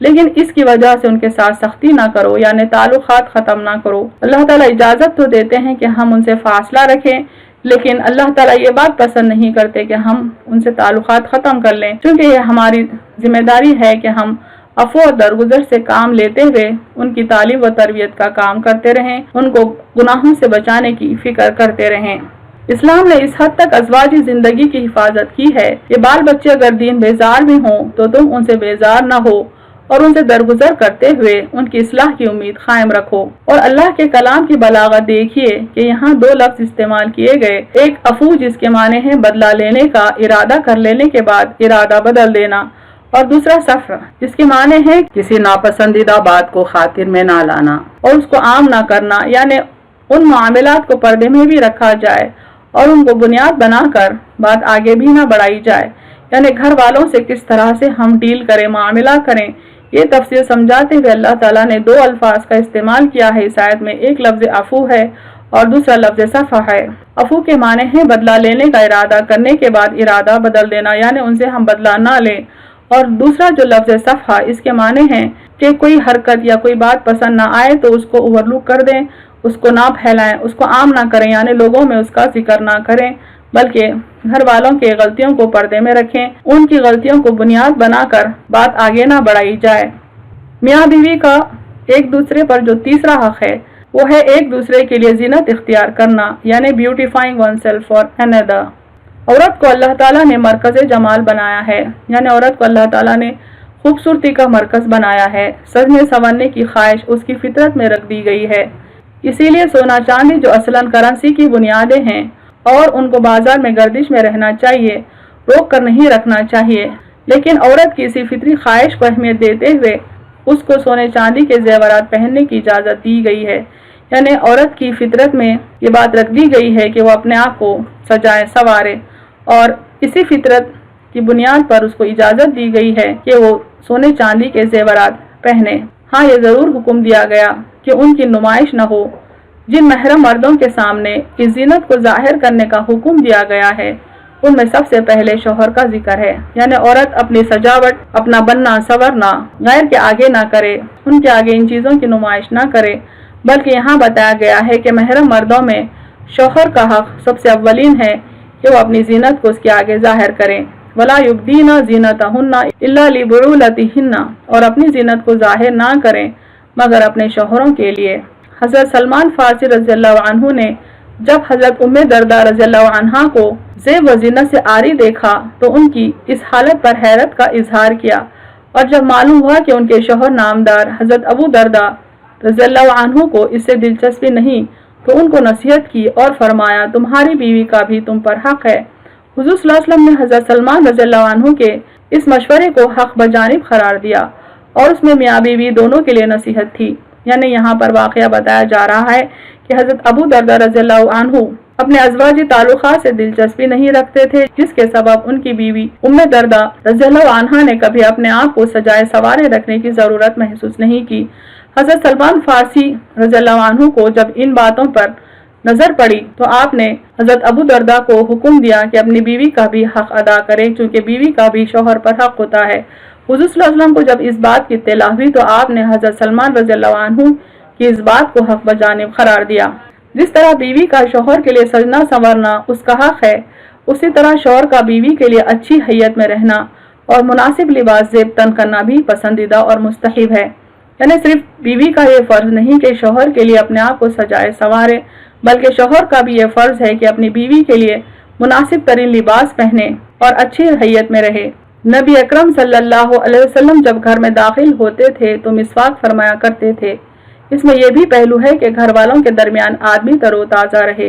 لیکن اس کی وجہ سے ان کے ساتھ سختی نہ کرو، یعنی تعلقات ختم نہ کرو۔ اللہ تعالیٰ اجازت تو دیتے ہیں کہ ہم ان سے فاصلہ رکھیں، لیکن اللہ تعالیٰ یہ بات پسند نہیں کرتے کہ ہم ان سے تعلقات ختم کر لیں، کیونکہ یہ ہماری ذمہ داری ہے کہ ہم عفو اور درگزر سے کام لیتے ہوئے ان کی تعلیم و تربیت کا کام کرتے رہیں، ان کو گناہوں سے بچانے کی فکر کرتے رہیں۔ اسلام نے اس حد تک ازواجی زندگی کی حفاظت کی ہے کہ بال بچے اگر دین بیزار بھی ہوں تو تم ان سے بیزار نہ ہو اور ان سے درگزر کرتے ہوئے ان کی اصلاح کی امید قائم رکھو۔ اور اللہ کے کلام کی بلاغت دیکھیے کہ یہاں دو لفظ استعمال کیے گئے، ایک عفو جس کے معنی ہے بدلہ لینے کا، ارادہ کر لینے کے بعد ارادہ بدل دینا، اور دوسرا صفح جس کے معنی ہے کسی ناپسندیدہ بات کو خاطر میں نہ لانا اور اس کو عام نہ کرنا، یعنی ان معاملات کو پردے میں بھی رکھا جائے اور ان کو بنیاد بنا کر بات آگے بھی نہ بڑھائی جائے، یعنی گھر والوں سے کس طرح سے ہم ڈیل کریں، معاملہ کریں۔ یہ تفصیل سمجھاتے ہوئے اللہ تعالیٰ نے دو الفاظ کا استعمال کیا ہے اس آیت میں، ایک لفظ عفو ہے اور دوسرا لفظ صفح ہے۔ عفو کے معنی ہے بدلہ لینے کا ارادہ کرنے کے بعد ارادہ بدل دینا، یعنی ان سے ہم بدلہ نہ لیں، اور دوسرا جو لفظ صفحہ اس کے معنی ہے کہ کوئی حرکت یا کوئی بات پسند نہ آئے تو اس کو اوور لک کر دیں، اس کو نہ پھیلائیں، اس کو عام نہ کریں، یعنی لوگوں میں اس کا ذکر نہ کریں، بلکہ گھر والوں کے غلطیوں کو پردے میں رکھیں، ان کی غلطیوں کو بنیاد بنا کر بات آگے نہ بڑھائی جائے۔ میاں بیوی کا ایک دوسرے پر جو تیسرا حق ہے وہ ہے ایک دوسرے کے لیے زینت اختیار کرنا، یعنی بیوٹیفائنگ ون سیلف فار another۔ عورت کو اللہ تعالیٰ نے مرکز جمال بنایا ہے، یعنی عورت کو اللہ تعالیٰ نے خوبصورتی کا مرکز بنایا ہے، سجنے سنورنے کی خواہش اس کی فطرت میں رکھ دی گئی ہے، اسی لیے سونا چاندی جو اصلاً کرنسی کی بنیادیں ہیں اور ان کو بازار میں گردش میں رہنا چاہیے، روک کر نہیں رکھنا چاہیے، لیکن عورت کی اسی فطری خواہش کو اہمیت دیتے ہوئے اس کو سونے چاندی کے زیورات پہننے کی اجازت دی گئی ہے، یعنی عورت کی فطرت میں یہ بات رکھ دی گئی ہے کہ وہ اپنے آپ کو سجائے سنوارے، اور اسی فطرت کی بنیاد پر اس کو اجازت دی گئی ہے کہ وہ سونے چاندی کے زیورات پہنے۔ ہاں یہ ضرور حکم دیا گیا کہ ان کی نمائش نہ ہو۔ جن محرم مردوں کے سامنے اس زینت کو ظاہر کرنے کا حکم دیا گیا ہے ان میں سب سے پہلے شوہر کا ذکر ہے، یعنی عورت اپنی سجاوٹ، اپنا بننا سورنا غیر کے آگے نہ کرے، ان کے آگے ان چیزوں کی نمائش نہ کرے، بلکہ یہاں بتایا گیا ہے کہ محرم مردوں میں شوہر کا حق سب سے اولین ہے کہ وہ اپنی زینت کو اس کے آگے ظاہر کریں، وَلَا يُبْدِينَ زِينَتَهُنَّ إِلَّا لِبُعُولَتِهِنَّ، اور اپنی زینت کو ظاہر نہ کریں مگر اپنے شوہروں کے لیے۔ حضرت سلمان فارسی رضی اللہ عنہ نے جب حضرت ام دردہ رضی اللہ عنہا کو زیب و زینت سے عاری دیکھا تو ان کی اس حالت پر حیرت کا اظہار کیا، اور جب معلوم ہوا کہ ان کے شوہر نامدار حضرت ابو دردہ رضی اللہ عنہ کو اس سے دلچسپی نہیں تو ان کو نصیحت کی اور فرمایا تمہاری بیوی کا بھی تم پر حق ہے۔ حضور صلی اللہ علیہ وسلم نے حضرت سلمان رضی اللہ عنہ کے اس مشورے کو حق بجانب قرار دیا اور اس میں میاں بیوی دونوں کے لیے نصیحت تھی، یعنی یہاں پر واقعہ بتایا جا رہا ہے کہ حضرت ابو دردہ رضی اللہ عنہ اپنے ازواجی تعلقات سے دلچسپی نہیں رکھتے تھے، جس کے سبب ان کی بیوی ام دردہ رضی اللہ عنہا نے کبھی اپنے آپ کو سجائے سوارے رکھنے کی ضرورت محسوس نہیں کی۔ حضرت سلمان فارسی رضی اللہ عنہ کو جب ان باتوں پر نظر پڑی تو آپ نے حضرت ابو دردہ کو حکم دیا کہ اپنی بیوی کا بھی حق ادا کرے، چونکہ بیوی کا بھی شوہر پر حق ہوتا ہے۔ حضور صلی اللہ علیہ وسلم کو جب اس بات کی اطلاع ہوئی تو آپ نے حضرت سلمان رضی اللہ عنہ کی اس بات کو حق بجانب قرار دیا۔ جس طرح بیوی کا شوہر کے لیے سجنا سنورنا اس کا حق ہے، اسی طرح شوہر کا بیوی کے لیے اچھی حیت میں رہنا اور مناسب لباس زیب تن کرنا بھی پسندیدہ اور مستحب ہے۔ یعنی صرف بیوی کا یہ فرض نہیں کہ شوہر کے لیے اپنے آپ کو سجائے سنوارے، بلکہ شوہر کا بھی یہ فرض ہے کہ اپنی بیوی کے لیے مناسب ترین لباس پہنے اور اچھی حیت میں رہے۔ نبی اکرم صلی اللہ علیہ وسلم جب گھر میں داخل ہوتے تھے تو مسواک فرمایا کرتے تھے۔ اس میں یہ بھی پہلو ہے کہ گھر والوں کے درمیان آدمی تر و تازہ رہے،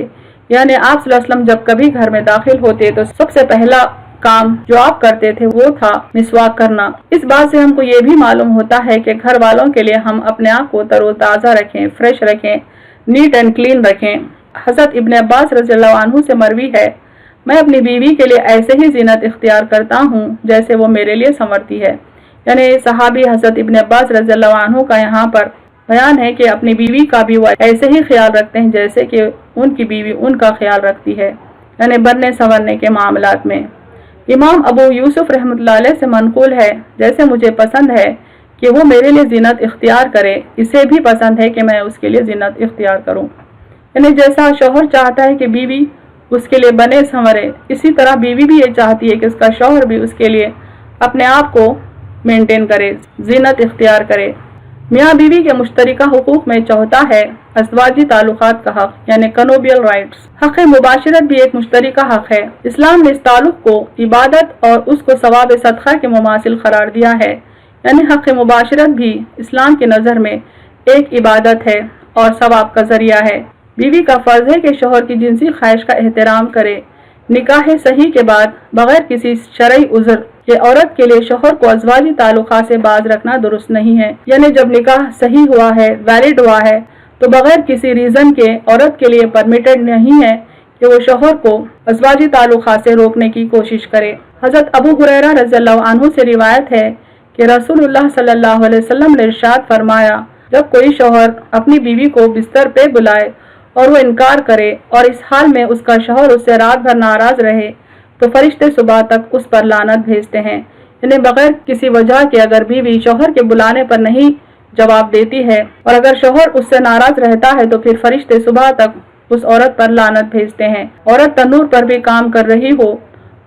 یعنی آپ صلی اللہ علیہ وسلم جب کبھی گھر میں داخل ہوتے تو سب سے پہلا کام جو آپ کرتے تھے وہ تھا مسواک کرنا۔ اس بات سے ہم کو یہ بھی معلوم ہوتا ہے کہ گھر والوں کے لیے ہم اپنے آپ کو تر و تازہ رکھیں، فریش رکھیں، نیٹ اینڈ کلین رکھیں۔ حضرت ابن عباس رضی اللہ عنہ سے مروی ہے، میں اپنی بیوی کے لیے ایسے ہی زینت اختیار کرتا ہوں جیسے وہ میرے لیے سنورتی ہے۔ یعنی صحابی حضرت ابن عباس رضی اللہ عنہ کا یہاں پر بیان ہے کہ اپنی بیوی کا بھی وہ ایسے ہی خیال رکھتے ہیں جیسے کہ ان کی بیوی ان کا خیال رکھتی ہے، یعنی بننے سنورنے کے معاملات میں۔ امام ابو یوسف رحمۃ اللہ علیہ سے منقول ہے، جیسے مجھے پسند ہے کہ وہ میرے لیے زینت اختیار کرے، اسے بھی پسند ہے کہ میں اس کے لیے زینت اختیار کروں۔ یعنی جیسا شوہر چاہتا ہے کہ بیوی اس کے لیے بنے سنورے، اسی طرح بیوی بھی یہ چاہتی ہے کہ اس کا شوہر بھی اس کے لیے اپنے آپ کو مینٹین کرے، زینت اختیار کرے۔ میاں بیوی کے مشترکہ حقوق میں چوتھا ہے ازدواجی تعلقات کا حق، یعنی کنوبیل رائٹس۔ حق مباشرت بھی ایک مشترکہ حق ہے۔ اسلام نے اس تعلق کو عبادت اور اس کو ثواب صدقہ کے مماثل قرار دیا ہے، یعنی حق مباشرت بھی اسلام کی نظر میں ایک عبادت ہے اور ثواب کا ذریعہ ہے۔ بیوی کا فرض ہے کہ شوہر کی جنسی خواہش کا احترام کرے۔ نکاح صحیح کے بعد بغیر کسی شرعی عذر کے عورت کے لیے شوہر کو ازدواجی تعلقات سے باز رکھنا درست نہیں ہے۔ یعنی جب نکاح صحیح ہوا ہے، ویلڈ ہوا ہے، تو بغیر کسی ریزن کے عورت کے لیے پرمیٹڈ نہیں ہے کہ وہ شوہر کو ازدواجی تعلقات سے روکنے کی کوشش کرے۔ حضرت ابو ہریرہ رضی اللہ عنہ سے روایت ہے کہ رسول اللہ صلی اللہ علیہ وسلم نے ارشاد فرمایا، جب کوئی شوہر اپنی بیوی کو بستر پہ بلائے اور وہ انکار کرے اور اس حال میں اس کا شوہر اس سے رات بھر ناراض رہے تو فرشتے صبح تک اس پر لعنت بھیجتے ہیں۔ یعنی بغیر کسی وجہ کے اگر بیوی شوہر کے بلانے پر نہیں جواب دیتی ہے اور اگر شوہر اس سے ناراض رہتا ہے تو پھر فرشتے صبح تک اس عورت پر لعنت بھیجتے ہیں۔ عورت تنور پر بھی کام کر رہی ہو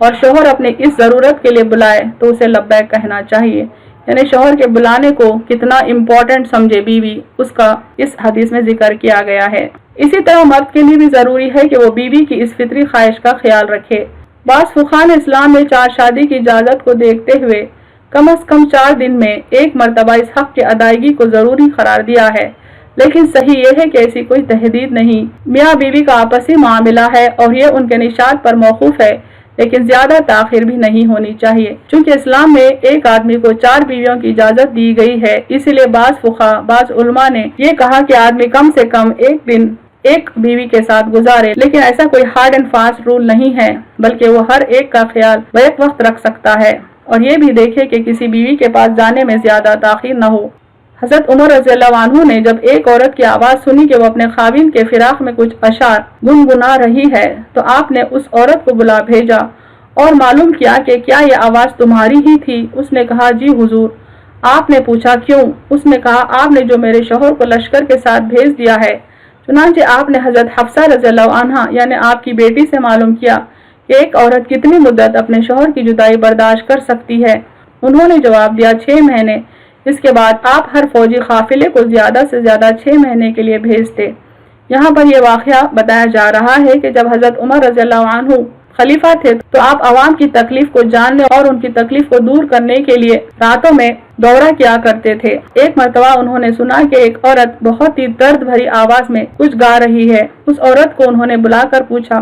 اور شوہر اپنے اس ضرورت کے لیے بلائے تو اسے لبیک کہنا چاہیے۔ یعنی شوہر کے بلانے کو کتنا امپورٹنٹ سمجھے بیوی، اس کا اس حدیث میں ذکر کیا گیا ہے۔ اسی طرح مرد کے لیے بھی ضروری ہے کہ وہ بیوی کی اس فطری خواہش کا خیال رکھے۔ بعض فقہاء نے اسلام میں 4 شادی کی اجازت کو دیکھتے ہوئے کم از کم 4 دن میں ایک مرتبہ اس حق کی ادائیگی کو ضروری قرار دیا ہے، لیکن صحیح یہ ہے کہ ایسی کوئی تحدید نہیں۔ میاں بیوی کا آپسی معاملہ ہے اور یہ ان کے نشاط پر موقوف ہے، لیکن زیادہ تاخیر بھی نہیں ہونی چاہیے، چونکہ اسلام میں ایک آدمی کو 4 بیویوں کی اجازت دی گئی ہے۔ اسی لیے بعض فقہاء، بعض علماء نے یہ کہا کہ آدمی کم سے کم ایک دن ایک بیوی کے ساتھ گزارے، لیکن ایسا کوئی ہارڈ اینڈ فاسٹ رول نہیں ہے، بلکہ وہ ہر ایک کا خیال بیک وقت رکھ سکتا ہے اور یہ بھی دیکھے کہ کسی بیوی کے پاس جانے میں زیادہ تاخیر نہ ہو۔ حضرت عمر رضی اللہ عنہ نے جب ایک عورت کی آواز سنی کہ وہ اپنے خاوند کے فراق میں کچھ اشعار گنگنا رہی ہے تو آپ نے اس عورت کو بلا بھیجا اور معلوم کیا کہ کیا یہ آواز تمہاری ہی تھی؟ اس نے کہا جی حضور۔ آپ نے پوچھا کیوں؟ اس نے کہا آپ نے جو میرے شوہر کو لشکر کے ساتھ بھیج دیا ہے۔ چنانچہ آپ نے حضرت حفصہ رضی اللہ عنہا یعنی آپ کی بیٹی سے معلوم کیا کہ ایک عورت کتنی مدت اپنے شوہر کی جدائی برداشت کر سکتی ہے۔ انہوں نے جواب دیا 6 مہینے۔ اس کے بعد آپ ہر فوجی قافلے کو زیادہ سے زیادہ 6 مہینے کے لیے بھیجتے۔ یہاں پر یہ واقعہ بتایا جا رہا ہے کہ جب حضرت عمر رضی اللہ عنہ خلیفہ تھے تو آپ عوام کی تکلیف کو جاننے اور ان کی تکلیف کو دور کرنے کے لیے راتوں میں دورہ کیا کرتے تھے۔ ایک مرتبہ انہوں نے سنا کہ ایک عورت بہت ہی درد بھری آواز میں کچھ گا رہی ہے۔ اس عورت کو انہوں نے بلا کر پوچھا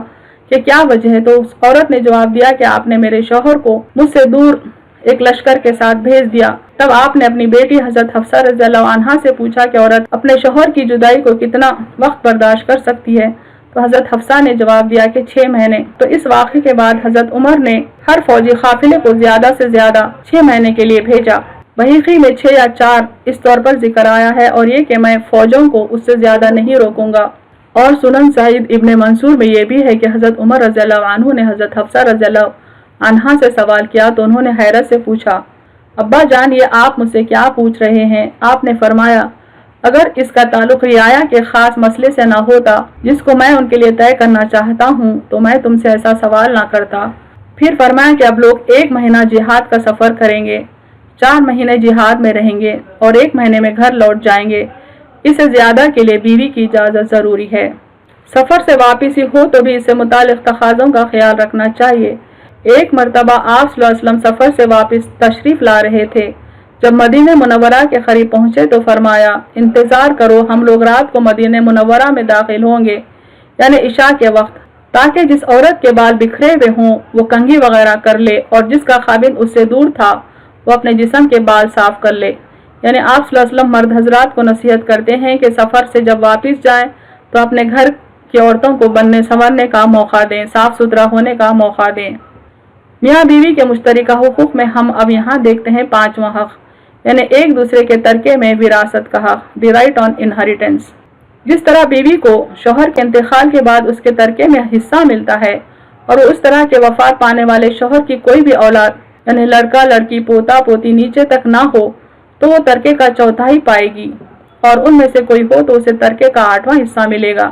کہ کیا وجہ ہے، تو اس عورت نے جواب دیا کہ آپ نے میرے شوہر کو مجھ سے دور ایک لشکر کے ساتھ بھیج دیا۔ تب آپ نے اپنی بیٹی حضرت حفصہ رضی اللہ عنہا سے پوچھا کہ عورت اپنے شوہر کی جدائی کو کتنا وقت برداشت کر سکتی ہے، تو حضرت حفصہ نے جواب دیا کہ 6 مہینے۔ تو اس واقعے کے بعد حضرت عمر نے ہر فوجی قافلے کو زیادہ سے زیادہ 6 مہینے کے لیے بھیجا۔ بحیقی میں 6 یا 4 اس طور پر ذکر آیا ہے اور یہ کہ میں فوجوں کو اس سے زیادہ نہیں روکوں گا۔ اور سنن سعید ابن منصور میں یہ بھی ہے کہ حضرت عمر رضی اللہ عنہ نے حضرت حفصہ رضی اللہ عنہا سے سوال کیا تو انہوں نے حیرت سے پوچھا ابا جان یہ آپ مجھ سے کیا پوچھ رہے ہیں؟ آپ نے فرمایا اگر اس کا تعلق رعایا کے خاص مسئلے سے نہ ہوتا جس کو میں ان کے لیے طے کرنا چاہتا ہوں تو میں تم سے ایسا سوال نہ کرتا۔ پھر فرمایا کہ اب لوگ 1 مہینہ جہاد کا سفر کریں گے، 4 مہینے جہاد میں رہیں گے اور 1 مہینے میں گھر لوٹ جائیں گے۔ اس سے زیادہ کے لیے بیوی کی اجازت ضروری ہے۔ سفر سے واپسی ہو تو بھی اس سے متعلق تقاضوں کا خیال رکھنا چاہیے۔ ایک مرتبہ آپ صلی اللہ علیہ وسلم سفر سے واپس تشریف لا رہے تھے۔ جب مدینہ منورہ کے قریب پہنچے تو فرمایا انتظار کرو، ہم لوگ رات کو مدینہ منورہ میں داخل ہوں گے، یعنی عشاء کے وقت، تاکہ جس عورت کے بال بکھرے ہوئے ہوں وہ کنگھی وغیرہ کر لے اور جس کا خاوند اس سے دور تھا وہ اپنے جسم کے بال صاف کر لے۔ یعنی آپ صلی اللہ علیہ وسلم مرد حضرات کو نصیحت کرتے ہیں کہ سفر سے جب واپس جائیں تو اپنے گھر کی عورتوں کو بننے سنورنے کا موقع دیں، صاف ستھرا ہونے کا موقع دیں۔ میاں بیوی کے مشترکہ حقوق میں ہم اب یہاں دیکھتے ہیں 5واں حق، یعنی ایک دوسرے کے ترکے میں وراثت کا حق، دی رائٹ آن انہیریٹنس۔ جس طرح بیوی کو شوہر کے انتقال کے بعد اس کے ترکے میں حصہ ملتا ہے اور اس طرح کے وفات پانے والے شوہر کی کوئی بھی اولاد یعنی لڑکا لڑکی پوتا پوتی نیچے تک نہ ہو تو وہ ترکے کا چوتھائی پائے گی، اور ان میں سے کوئی ہو تو اسے ترکے کا 8واں حصہ ملے گا۔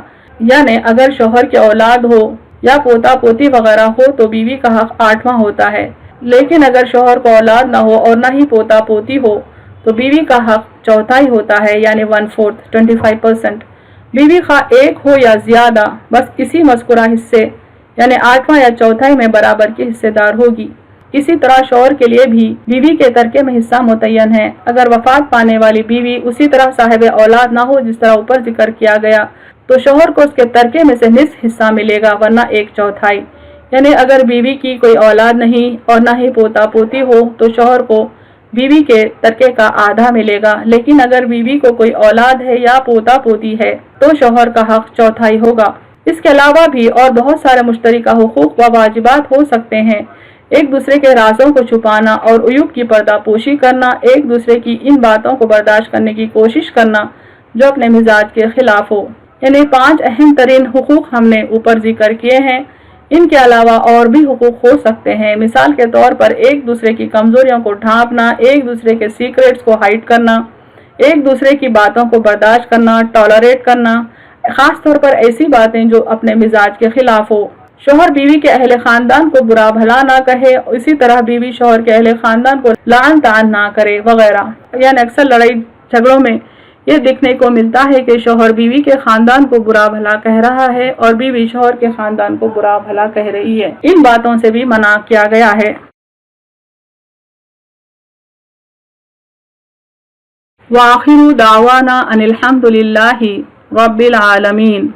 یعنی اگر شوہر کی اولاد ہو یا پوتا پوتی وغیرہ ہو تو بیوی کا حق 8واں ہوتا ہے، لیکن اگر شوہر کو اولاد نہ ہو اور نہ ہی پوتا پوتی ہو تو بیوی کا حق چوتھائی ہوتا ہے، یعنی 1/4 25%۔ بیوی خواہ ایک ہو یا زیادہ، بس اسی مذکورہ حصے یعنی 8واں یا چوتھائی میں برابر کی حصے دار ہوگی۔ اسی طرح شوہر کے لیے بھی بیوی کے ترکے میں حصہ متعین ہے۔ اگر وفات پانے والی بیوی اسی طرح صاحب اولاد نہ ہو جس طرح اوپر ذکر کیا گیا تو شوہر کو اس کے ترکے میں سے نصف حصہ ملے گا، ورنہ 1/4۔ یعنی اگر بیوی کی کوئی اولاد نہیں اور نہ ہی پوتا پوتی ہو تو شوہر کو بیوی کے ترکے کا آدھا ملے گا، لیکن اگر بیوی کو کوئی اولاد ہے یا پوتا پوتی ہے تو شوہر کا حق چوتھائی ہوگا۔ اس کے علاوہ بھی اور بہت سارے مشترکہ حقوق و واجبات ہو سکتے ہیں۔ ایک دوسرے کے رازوں کو چھپانا اور عیوب کی پردہ پوشی کرنا، ایک دوسرے کی ان باتوں کو برداشت کرنے کی کوشش کرنا جو اپنے مزاج کے خلاف ہو۔ یعنی 5 اہم ترین حقوق ہم نے اوپر ذکر کیے ہیں۔ ان کے علاوہ اور بھی حقوق ہو سکتے ہیں، مثال کے طور پر ایک دوسرے کی کمزوریوں کو ڈھانپنا، ایک دوسرے کے سیکریٹس کو ہائیڈ کرنا، ایک دوسرے کی باتوں کو برداشت کرنا، ٹالریٹ کرنا، خاص طور پر ایسی باتیں جو اپنے مزاج کے خلاف ہو۔ شوہر بیوی کے اہل خاندان کو برا بھلا نہ کہے، اسی طرح بیوی شوہر کے اہل خاندان کو لعن طعن نہ کرے وغیرہ۔ یعنی اکثر لڑائی جھگڑوں میں یہ دیکھنے کو ملتا ہے کہ شوہر بیوی کے خاندان کو برا بھلا کہہ رہا ہے اور بیوی شوہر کے خاندان کو برا بھلا کہہ رہی ہے۔ ان باتوں سے بھی منع کیا گیا ہے۔ وآخر دعوانا ان الحمد للہ رب العالمین۔